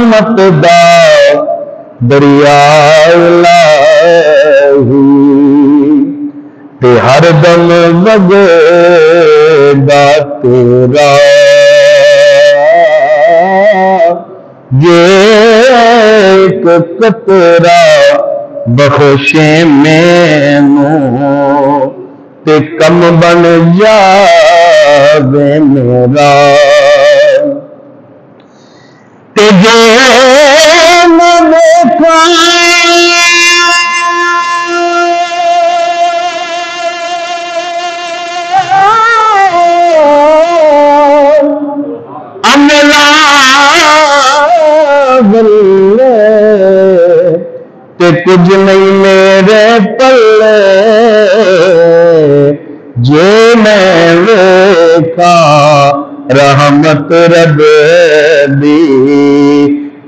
रहमत दा दरिया इलाही ते हर दम वगदा तेरा ये एक कतरा बख्शे मैनू ते कम बन जावे मेरा ते जे मैं अमला बल्ले ते कुछ नहीं मेरे पल्ले जे मैं वेखा रहमत रब दी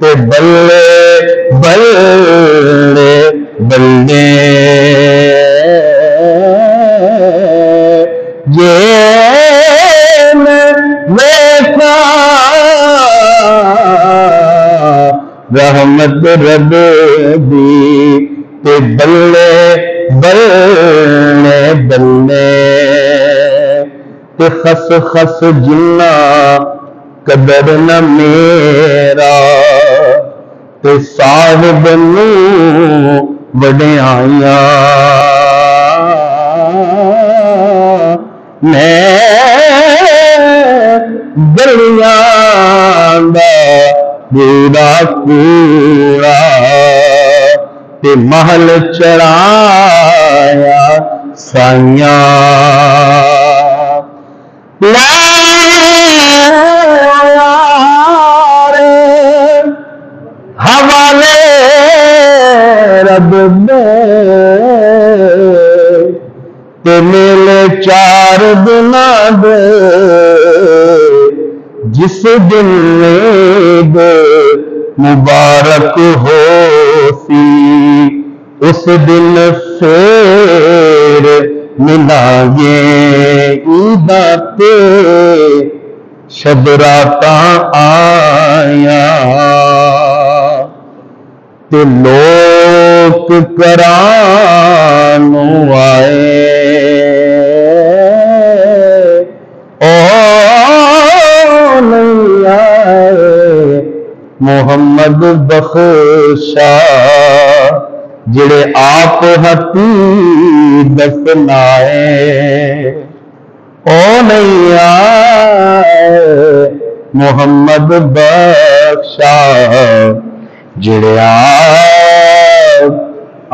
ते बल्ले बल्ले बल्ले जे मैं वेखा रहमत रब दी ते बल्ले बल्ले बल्ले ते खस खस जिन्ना कदर न मेरा ते साहिब नू वड्याइयां मैं गलियां दा बूढ़ा कूड़ा ते महल चढ़ाया साइयां हवाले रब ते मेले 4 दिना दे जिस दिन ईद मुबारक हो सी उस दिन फिर मिलांगे ईदा ते शबराता आया ते लोक करानू आए ओ नहीं आए मोहम्मद बख्शा जिड़े आप हती दफनाए ओ नहीं आए मोहम्मद बख्शा जिड़े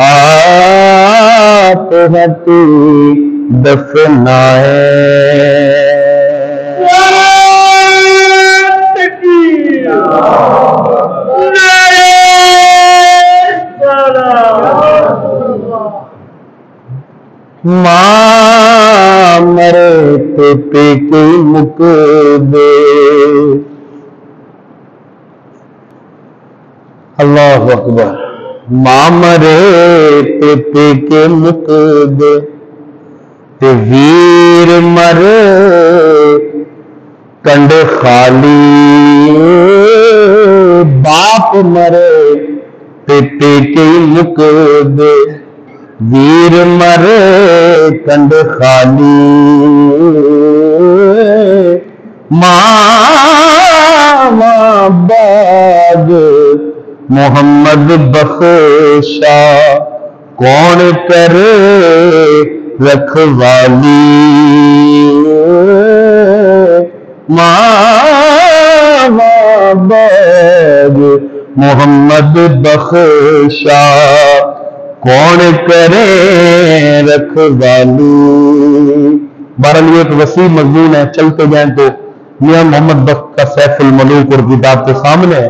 आप हती दफनाए मां मरे तो पेके मुक दे अल्लाह अकबर मां मरे तो पेके मुक दे ते वीर मरे कंड खाली बाप मरे ते पेके मुक दे वीर मरे कंड खाली मामा बाग मोहम्मद बख्शा कौन करे रखवाली मामा बाग मोहम्मद बख्शा कौन करे रखवाली। बहरहाल ये एक वसी मजमून है, चलते जाए तो मियां मोहम्मद बख्श का सैफुल मलूक और किताब के सामने है।